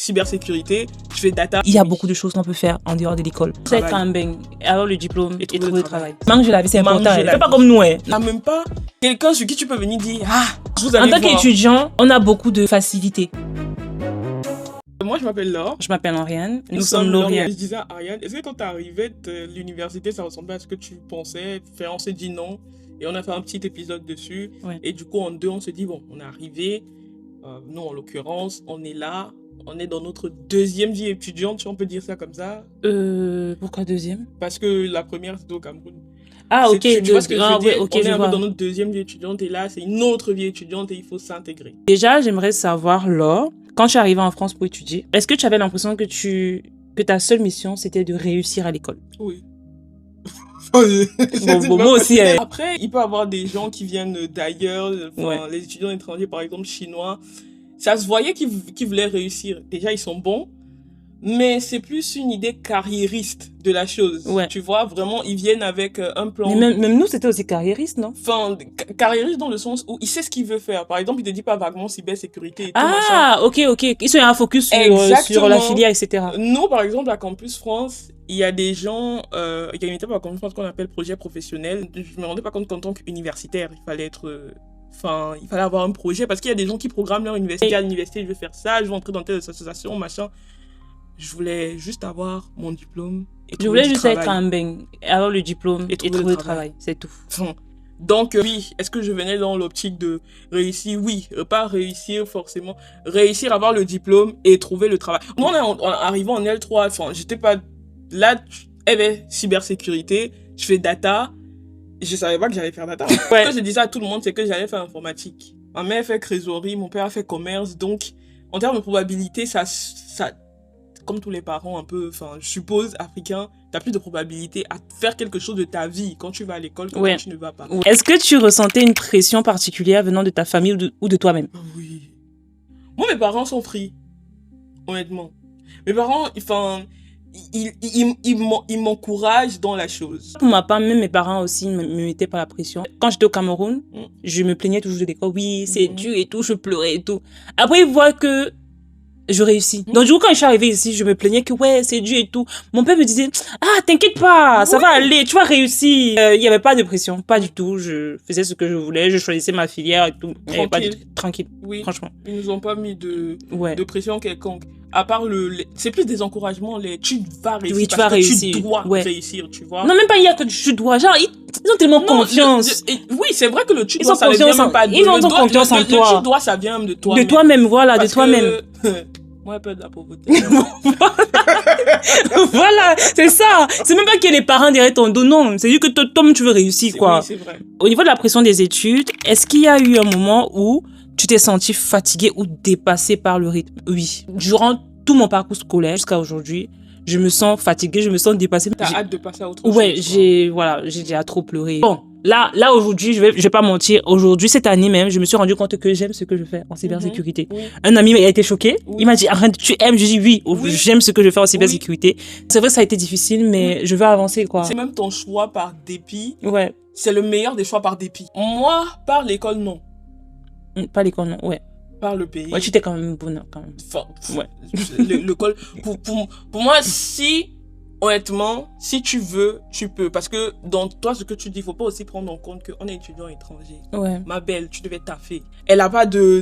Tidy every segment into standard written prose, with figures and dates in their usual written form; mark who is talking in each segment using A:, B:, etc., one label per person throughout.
A: cybersécurité, je fais data.
B: Il y a beaucoup de choses qu'on peut faire en dehors de l'école. C'est quand même avoir le diplôme et trouver le travail. Manque de la vie, c'est important. Fais pas comme nous.
A: T'as même pas quelqu'un sur qui tu peux venir dire vous allez
B: En tant qu'étudiant, on a beaucoup de facilités.
A: Moi, je m'appelle Laure.
B: Je m'appelle Ariane.
A: Nous sommes Lauriane. Je disais à Ariane, est-ce que quand t'es arrivée de l'université, ça ressemblait à ce que tu pensais faire? On s'est dit non. Et on a fait un petit épisode dessus.
B: Ouais.
A: Et du coup, en deux, on se dit, bon, on est arrivé. Nous, en l'occurrence, on est là. On est dans notre deuxième vie étudiante, si on peut dire ça comme ça.
B: Pourquoi deuxième?
A: Parce que la première, c'était au Cameroun.
B: Ah, ok.
A: Tu vois ce que je veux dire?
B: Okay,
A: on est un peu dans notre deuxième vie étudiante. Et là, c'est une autre vie étudiante et il faut s'intégrer.
B: Déjà, j'aimerais savoir, Laure, quand tu es arrivée en France pour étudier, est-ce que tu avais l'impression que ta seule mission, c'était de réussir à l'école?
A: Oui.
B: Moi aussi.
A: Après, il peut y avoir des gens qui viennent d'ailleurs, les étudiants étrangers, par exemple chinois. Ça se voyait qu'ils voulaient réussir. Déjà, ils sont bons, mais c'est plus une idée carriériste de la chose.
B: Ouais.
A: Tu vois, vraiment, ils viennent avec un plan.
B: Mais même nous, c'était aussi carriériste, non?
A: Enfin, carriériste dans le sens où il sait ce qu'il veut faire. Par exemple, il te dit pas vaguement cybersécurité et tout
B: machin. Ok. Ils sont un focus sur la filière, etc.
A: Nous, par exemple, à Campus France, il y a des gens, il y a une étape à Campus France qu'on appelle projet professionnel. Je me rendais pas compte qu'en tant qu'universitaire, il fallait avoir un projet parce qu'il y a des gens qui programment leur université. À l'université, je vais faire ça, je vais entrer dans telle association, machin. Je voulais juste avoir mon diplôme.
B: Je voulais juste être avoir le diplôme et trouver le travail. C'est tout.
A: Donc, oui, est-ce que je venais dans l'optique de réussir? Oui, pas réussir forcément. Réussir, avoir le diplôme et trouver le travail. Moi, en arrivant en L3, j'étais pas... Là, cybersécurité, je fais data. Je savais pas que j'allais faire data.
B: Ouais.
A: Ce que je disais à tout le monde, c'est que j'allais faire informatique. Ma mère fait trésorerie, mon père a fait commerce. Donc, en termes de probabilité, ça comme tous les parents un peu, je suppose, africains, t'as plus de probabilité à faire quelque chose de ta vie quand tu vas à l'école que quand tu ne vas pas.
B: Est-ce que tu ressentais une pression particulière venant de ta famille ou de toi-même?
A: Oui. Moi, mes parents sont free. Honnêtement. Mes parents, ils m'encouragent dans la chose.
B: Pour ma part, même mes parents aussi me mettaient pas la pression. Quand j'étais au Cameroun, je me plaignais toujours de l'école. Oui, c'est dur et tout, je pleurais et tout. Après, ils voient que je réussis. Donc, du coup, quand je suis arrivée ici, je me plaignais que c'est dur et tout. Mon père me disait, t'inquiète pas, ça va aller, tu vas réussir. Il y avait pas de pression, pas du tout. Je faisais ce que je voulais, je choisissais ma filière et tout. Tranquille. Oui. Franchement.
A: Ils nous ont pas mis de pression quelconque. À part c'est plus des encouragements, tu vas réussir.
B: Oui, tu vas réussir.
A: Tu dois réussir, tu vois.
B: Non, même pas il y a que tu dois. Genre, ils ont tellement confiance.
A: Oui, c'est vrai que le tu dois, ça ne vient même pas de...
B: Ils ont confiance en toi.
A: Le tu dois, ça vient de toi.
B: De toi-même, voilà, de toi-même.
A: Moi, un peu de la pauvreté.
B: Voilà, c'est ça. C'est même pas qu'il y a les parents derrière ton dos, non. C'est juste que toi-même, tu veux réussir, quoi.
A: Oui, c'est vrai.
B: Au niveau de la pression des études, est-ce qu'il y a eu un moment où tu t'es senti fatigué ou dépassé par le rythme? Oui. Durant tout mon parcours scolaire jusqu'à aujourd'hui, je me sens fatiguée, je me sens dépassée.
A: T'as hâte de passer à autre chose?
B: Ouais, j'ai déjà trop pleuré. Bon, là aujourd'hui, je vais pas mentir. Aujourd'hui, cette année même, je me suis rendu compte que j'aime ce que je fais en cybersécurité. Oui. Un ami a été choqué. Oui. Il m'a dit, arrête, tu aimes? Je dis oui. J'aime ce que je fais en cybersécurité. Oui. C'est vrai, ça a été difficile, mais je veux avancer, quoi.
A: C'est même ton choix par dépit.
B: Ouais.
A: C'est le meilleur des choix par dépit. Moi, par l'école, non.
B: Pas l'école, non, ouais.
A: Par le pays.
B: Ouais, tu t'es quand même bonne, quand même.
A: Ouais. L'école, pour moi, honnêtement, si tu veux, tu peux. Parce que dans toi, ce que tu dis, il faut pas aussi prendre en compte qu'on est étudiant étranger.
B: Ouais.
A: Ma belle, tu devais taffer. Elle a pas de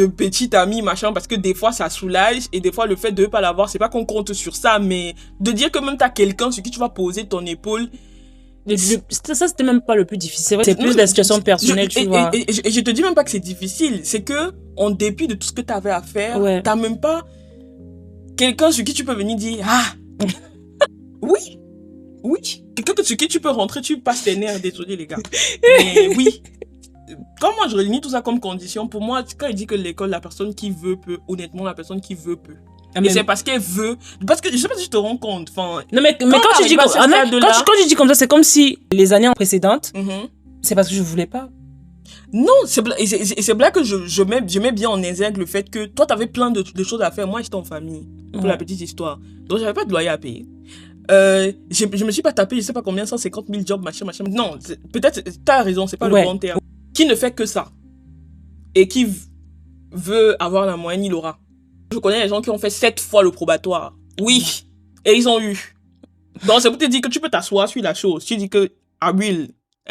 A: petite amie, machin, parce que des fois, ça soulage. Et des fois, le fait de ne pas l'avoir, c'est pas qu'on compte sur ça, mais de dire que même t'as quelqu'un sur qui tu vas poser ton épaule.
B: Ça, c'était même pas le plus difficile. C'est plus la situation personnelle, tu vois.
A: Et je te dis même pas que c'est difficile. C'est que, en dépit de tout ce que tu avais à faire, t'as même pas quelqu'un sur qui tu peux venir dire, oui. Quelqu'un sur qui tu peux rentrer, tu passes tes nerfs, désolé les gars. Mais oui. Quand moi je réunis tout ça comme condition, pour moi, quand il dit que l'école, la personne qui veut peut, honnêtement, la personne qui veut peut. Mais c'est parce qu'elle veut. Parce que je sais pas si je te rends compte.
B: Non, mais quand tu dis quand tu dis comme ça, c'est comme si les années précédentes, c'est parce que je voulais pas.
A: Non, c'est là que je mets bien en exergue le fait que toi, t'avais plein de choses à faire. Moi, j'étais en famille, pour la petite histoire. Donc, j'avais pas de loyer à payer. Je me suis pas tapé, je sais pas combien, 150 000 jobs, machin. Non, peut-être, t'as raison, c'est pas le bon terme. Qui ne fait que ça et qui veut avoir la moyenne, il aura. Je connais les gens qui ont fait 7 fois le probatoire. Oui. Et ils ont eu. Donc, c'est pour te dire que tu peux t'asseoir sur la chose. Tu dis que, I will.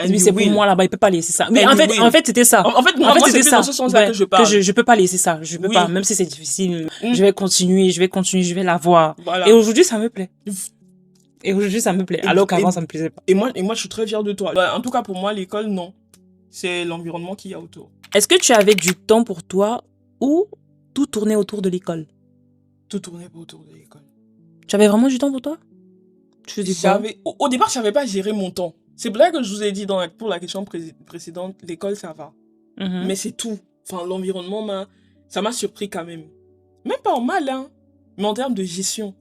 B: Mais c'est pour moi là-bas, il peut pas laisser ça. Mais en fait, c'était ça.
A: En fait, moi c'était ça. Dans ce sens-là que je parle.
B: Je peux pas laisser ça. Je peux pas. Même si c'est difficile. Je vais continuer, je vais la voir. Voilà. Et aujourd'hui, ça me plaît. Alors qu'avant, ça me plaisait pas.
A: Et moi, je suis très fière de toi. Bah, en tout cas, pour moi, l'école, non. C'est l'environnement qu'il y a autour.
B: Est-ce que tu avais du temps pour toi ou tout tournait autour de l'école?
A: Tout tournait autour de l'école.
B: Tu avais vraiment du temps pour toi? Tu faisais quoi?
A: Au départ, je savais pas gérer mon temps. C'est pour ça que je vous ai dit pour la question précédente, l'école, ça va. Mais c'est tout. Enfin, l'environnement, ça m'a surpris quand même. Même pas en mal, hein. Mais en termes de gestion.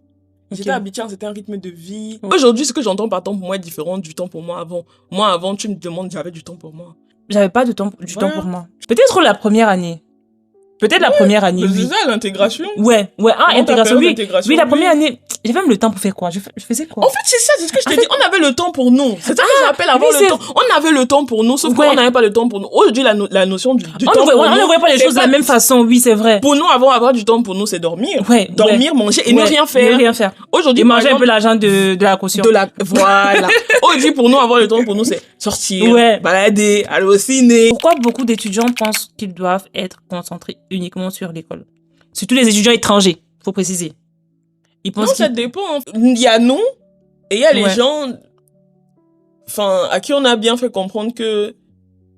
A: J'étais habituée à un certain rythme de vie. Aujourd'hui, ce que j'entends par temps pour moi est différent du temps pour moi avant. Moi, avant, tu me demandes, j'avais du temps pour moi.
B: J'avais pas du temps pour moi. Peut-être la première année. Peut-être la première année, oui.
A: C'est ça, l'intégration.
B: Ouais. Intégration, oui. Oui, la première année, j'avais même le temps pour faire quoi? Je faisais quoi?
A: En fait, c'est ça, c'est ce que je t'ai dit. On avait le temps pour nous. C'est ça que j'appelle avoir le temps. On avait le temps pour nous, sauf qu'on n'avait pas le temps pour nous. Aujourd'hui, la notion du temps pour nous.
B: On ne voyait pas les choses de la même façon, oui, c'est vrai.
A: Pour nous, avoir du temps pour nous, c'est dormir. Dormir, manger et ne rien faire.
B: Ne rien faire.
A: Aujourd'hui,
B: manger un peu l'argent de la caution.
A: Voilà. Aujourd'hui, pour nous, avoir le temps pour nous, c'est sortir, balader, aller au ciné.
B: Pourquoi beaucoup d'étudiants pensent qu'ils doivent être concentrés uniquement sur l'école? Surtout les étudiants étrangers, faut préciser. Ils pensent
A: ça dépend. Il y a nous et il y a les gens à qui on a bien fait comprendre que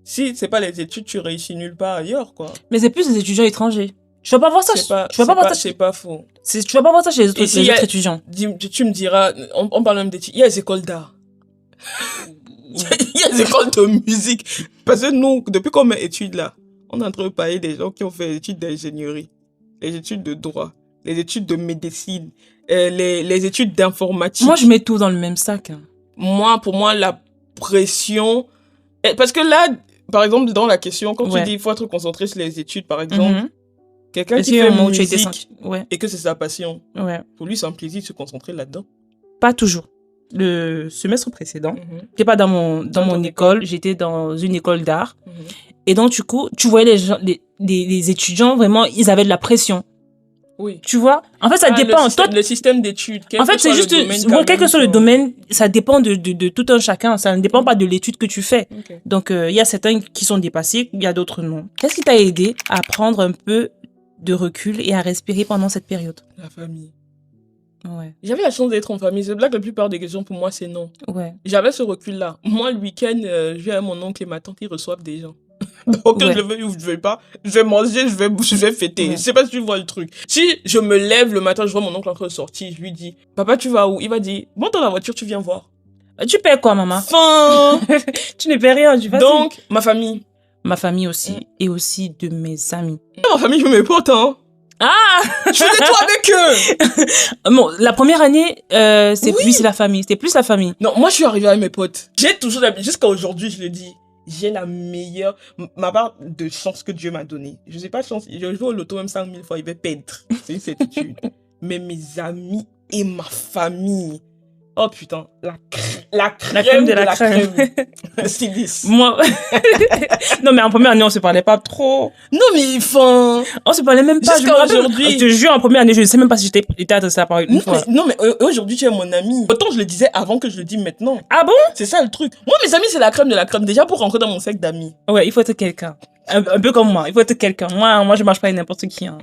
A: si c'est pas les études, tu réussis nulle part ailleurs, quoi.
B: Mais c'est plus les étudiants étrangers. Tu vas pas voir ça.
A: C'est pas faux.
B: Tu vas pas voir ça chez les autres étudiants.
A: Tu me diras, on parle même d'études. Il y a les écoles d'art. Il y a des écoles de musique. Parce que nous, depuis qu'on met études là, on est en train de parler des gens qui ont fait des études d'ingénierie, les études de droit, les études de médecine, les études d'informatique.
B: Moi, je mets tout dans le même sac. Hein.
A: Pour moi, la pression... Parce que là, par exemple, dans la question, quand tu dis qu'il faut être concentré sur les études, par exemple, quelqu'un qui fait musique et que c'est sa passion, pour lui, c'est un plaisir de se concentrer là-dedans.
B: Pas toujours. Le semestre précédent, j'étais pas dans mon école, j'étais dans une école d'art. Et donc, du coup, tu voyais les étudiants, vraiment, ils avaient de la pression. Oui. Tu vois? En fait, ça dépend.
A: Le système d'études.
B: En fait, c'est juste, quel que soit le domaine, ça dépend de tout un chacun. Ça ne dépend pas de l'étude que tu fais. Okay. Donc, il y a certains qui sont dépassés, il y a d'autres non. Qu'est-ce qui t'a aidé à prendre un peu de recul et à respirer pendant cette période?
A: La famille.
B: Ouais.
A: J'avais la chance d'être en famille. C'est là que la plupart des questions pour moi, c'est non.
B: Ouais.
A: J'avais ce recul-là. Moi, le week-end, je vais à mon oncle et ma tante, ils reçoivent des gens. Donc, que je le veux ou je ne veux pas, je vais manger, je vais fêter. Ouais. Je sais pas si tu vois le truc. Si je me lève le matin, je vois mon oncle en train de sortir, je lui dis, papa, tu vas où? Il va dire, monte dans la voiture, tu viens voir.
B: Tu paies quoi, maman? Tu ne paies rien, tu vas.
A: Donc, ma famille.
B: Ma famille aussi. Et aussi de mes amis.
A: Ma famille, je me potes, hein.
B: Ah!
A: Je faisais tout avec eux!
B: Bon, la première année, c'est la famille. C'était plus la famille.
A: Non, moi, je suis arrivée avec mes potes. J'ai toujours, jusqu'à aujourd'hui, je le dis, j'ai la meilleure, ma part de chance que Dieu m'a donnée. Je sais pas chance, je joue au loto même 5000 fois, il va perdre. C'est une certitude. Mais mes amis et ma famille. Oh putain, la crème de la crème. C'est 10.
B: Moi. Non, mais en première année, on se parlait pas trop.
A: Non, mais enfin.
B: On se parlait même pas.
A: Jusqu'à aujourd'hui.
B: Je te jure, en première année, je ne sais même pas si j'étais adressée à parler une fois.
A: Non, mais aujourd'hui, tu es mon ami. Autant je le disais avant que je le dise maintenant.
B: Ah bon?
A: C'est ça le truc. Moi, mes amis, c'est la crème de la crème. Déjà, pour rentrer dans mon cercle d'amis.
B: Ouais, il faut être quelqu'un. Un peu comme moi. Il faut être quelqu'un. Moi, je marche pas avec n'importe qui. Hein.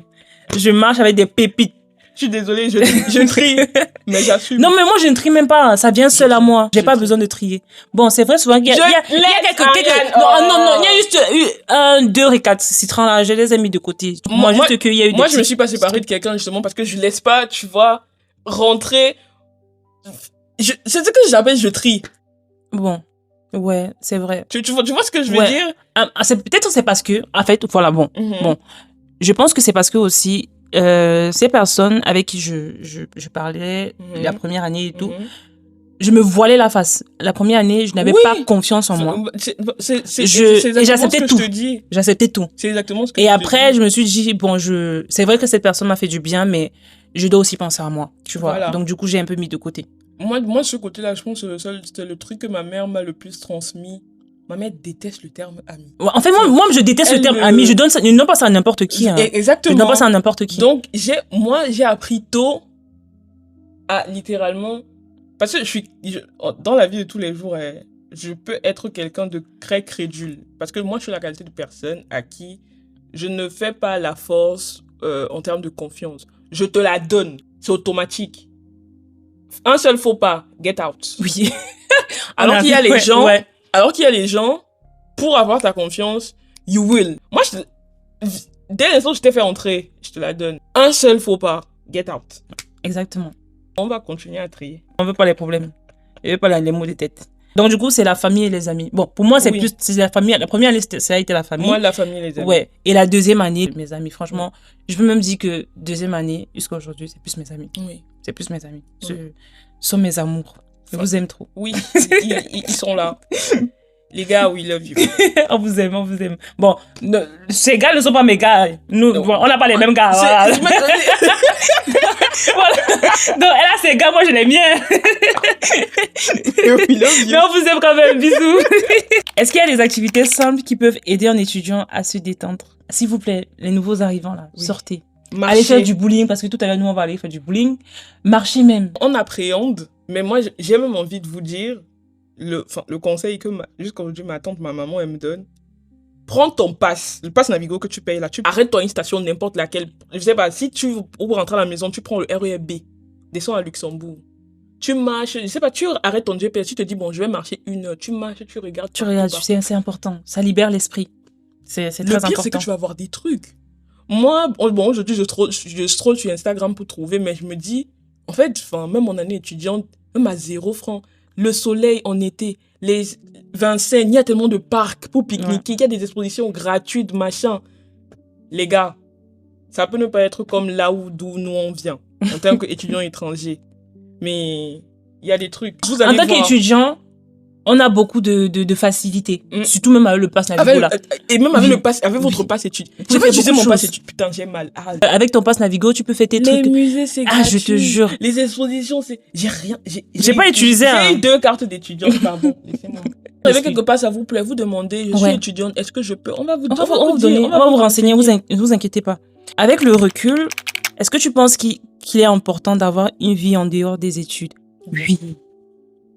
B: Je marche avec des pépites.
A: Je suis désolée, je trie, mais j'assume.
B: Non, mais moi, je ne trie même pas. Ça vient seul à moi. J'ai pas besoin de trier. Bon, c'est vrai, souvent, il y a quelques... Non, il y a juste 1, 2 récalcitrants là. Je les ai mis de côté. Moi, juste qu'il y a eu des...
A: Moi, je me suis pas séparée de quelqu'un, justement, parce que je laisse pas, tu vois, rentrer... C'est ce que j'appelle je trie.
B: Bon. Ouais, c'est vrai.
A: Tu vois ce que je veux dire?
B: Peut-être c'est parce que, en fait, voilà, bon. Bon. Je pense que c'est parce que aussi, ces personnes avec qui je parlais la première année et tout, je me voilais la face. La première année, je n'avais pas confiance en moi.
A: Et j'acceptais tout.
B: J'acceptais tout.
A: C'est exactement ce que
B: Et après, je me suis dit, bon, c'est vrai que cette personne m'a fait du bien, mais je dois aussi penser à moi, tu vois. Voilà. Donc, du coup, j'ai un peu mis de côté.
A: Moi, ce côté-là, je pense que c'est le truc que ma mère m'a le plus transmis. Ma mère déteste le terme ami.
B: Ouais, en fait, moi, je déteste le terme ami. Je donne pas ça à n'importe qui. Hein.
A: Exactement.
B: Je donne pas ça à n'importe qui.
A: Donc, j'ai appris tôt à littéralement... Parce que dans la vie de tous les jours, je peux être quelqu'un de très crédule. Parce que moi, je suis la qualité de personne à qui je ne fais pas la force en termes de confiance. Je te la donne. C'est automatique. Un seul faux pas, get out.
B: Oui.
A: Alors qu'il y a les gens... Ouais. Alors qu'il y a les gens, pour avoir ta confiance, you will. Moi, dès l'instant où je t'ai fait entrer, je te la donne. Un seul faux pas, get out.
B: Exactement.
A: On va continuer à trier.
B: On veut pas les problèmes. On veut pas les maux de tête. Donc, du coup, c'est la famille et les amis. Bon, pour moi, c'est la famille. La première année, ça a été la famille.
A: Moi, la famille et les amis.
B: Ouais. Et la deuxième année, mes amis. Franchement, je peux même dire que deuxième année, jusqu'à aujourd'hui, c'est plus mes amis.
A: Oui.
B: C'est plus mes amis. Ce sont mes amours. Je vous aime trop.
A: Oui, ils sont là. Les gars, we love you.
B: On vous aime. Bon, ces gars ne sont pas mes gars. Nous, on n'a pas les mêmes gars. Voilà. Voilà. Donc, elle a ses gars, moi, je les miens. Mais on vous aime quand même. Bisous. Est-ce qu'il y a des activités simples qui peuvent aider un étudiant à se détendre? S'il vous plaît, les nouveaux arrivants, là, sortez. Marcher. Allez faire du bowling, parce que tout à l'heure, nous, on va aller faire du bowling. Marcher même.
A: On appréhende, mais moi, j'ai même envie de vous dire, le conseil que jusqu'à aujourd'hui, ma tante, ma maman, elle me donne. Prends ton pass, le pass Navigo que tu payes là. Arrête-toi à une station, n'importe laquelle. Je sais pas, si tu veux rentrer à la maison, tu prends le RER-B. Descends à Luxembourg. Tu marches, je sais pas, tu arrêtes ton GPS, tu te dis, bon, je vais marcher 1 heure. Tu marches, tu regardes.
B: Tu regardes, c'est important. Ça libère l'esprit. C'est très important.
A: Le pire, c'est que tu vas voir des trucs. Moi, bon, aujourd'hui, je scroll sur Instagram pour trouver, mais je me dis, en fait, même mon année étudiante, même à 0 francs, le soleil en été, les Vincennes, il y a tellement de parcs pour pique-niquer, il y a des expositions gratuites, machin. Les gars, ça peut ne pas être comme là d'où nous on vient, en tant qu'étudiants étrangers. Mais il y a des trucs.
B: En tant qu'étudiant, on a beaucoup de facilité. Surtout même avec le pass Navigo là.
A: Et même avec le pass, avec votre pass étude. J'ai pas utilisé mon pass étude. Putain, j'ai mal.
B: Avec ton pass Navigo, tu peux faire tes trucs.
A: Les musées, c'est gratuit.
B: Je te jure.
A: Les expositions, c'est...
B: J'ai pas utilisé.
A: J'ai eu 2 cartes d'étudiant, pardon. Laissez-moi. Vous avez quelque part, ça vous plaît, vous demandez, je suis étudiante, est-ce que je peux? On va vous
B: renseigner, ne vous inquiétez pas. Avec le recul, est-ce que tu penses qu'il est important d'avoir une vie en dehors des études? Oui.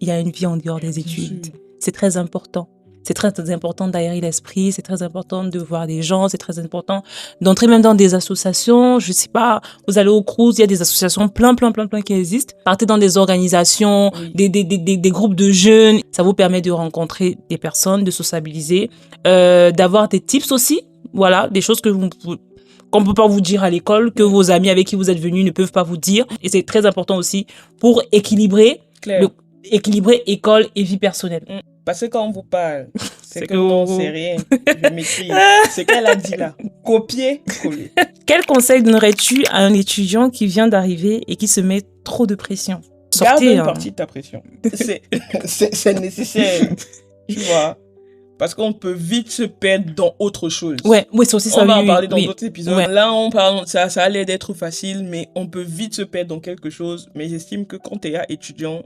B: Il y a une vie en dehors des études. C'est très important. C'est très, très important d'aérer l'esprit. C'est très important de voir des gens. C'est très important d'entrer même dans des associations. Je sais pas, vous allez au Crous, il y a des associations plein qui existent. Partez dans des organisations, des groupes de jeunes. Ça vous permet de rencontrer des personnes, de sociabiliser, d'avoir des tips aussi. Voilà, des choses qu'on peut pas vous dire à l'école, que vos amis avec qui vous êtes venus ne peuvent pas vous dire. Et c'est très important aussi pour équilibrer école et vie personnelle.
A: Parce que quand on vous parle, c'est que non, c'est rien. Je maîtrise. C'est qu'elle a dit là. Copier, coller.
B: Quel conseil donnerais-tu à un étudiant qui vient d'arriver et qui se met trop de pression?
A: Garde une partie de ta pression. C'est nécessaire. Tu vois? Parce qu'on peut vite se perdre dans autre chose.
B: Ouais, c'est aussi ça.
A: On va en parler dans d'autres épisodes. Ouais. Là, on parle, ça allait d'être facile, mais on peut vite se perdre dans quelque chose. Mais j'estime que quand t'es étudiant,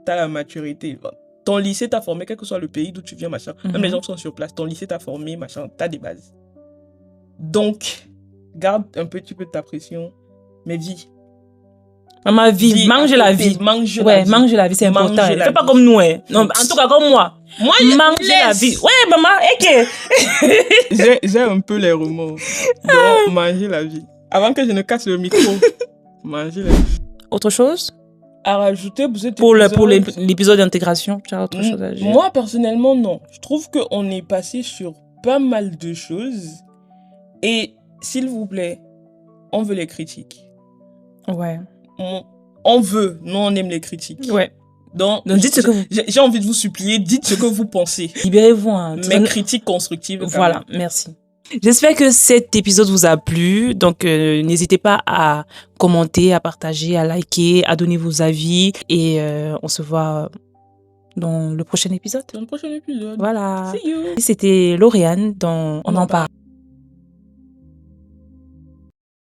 A: t'as la maturité. Ton lycée t'a formé, quel que soit le pays d'où tu viens, machin. Même les gens qui sont sur place, ton lycée t'a formé, machin, t'as des bases. Donc, garde un petit peu de ta pression, mais vis.
B: Ma vie, mange la vie.
A: Mange
B: la vie, c'est important. Fais pas comme nous, hein. Non, en tout cas, comme moi. Mange la vie. Ouais, maman, ok.
A: J'ai un peu les remords. Donc, manger la vie. Avant que je ne casse le micro, manger la vie.
B: Autre chose
A: à rajouter
B: pour l'épisode d'intégration? Tu as autre chose à dire?
A: Moi, personnellement, non. Je trouve qu'on est passé sur pas mal de choses. Et, s'il vous plaît, on veut les critiques.
B: Ouais.
A: On veut, nous, on aime les critiques.
B: Ouais.
A: Donc dites ce que j'ai envie de vous supplier, dites ce que vous pensez.
B: Libérez-vous. Hein.
A: Mais critiques constructives.
B: Voilà, merci. J'espère que cet épisode vous a plu. Donc, n'hésitez pas à commenter, à partager, à liker, à donner vos avis. Et on se voit dans le prochain épisode.
A: Dans le prochain épisode.
B: Voilà.
A: See you.
B: C'était Lauriane dans On en parle.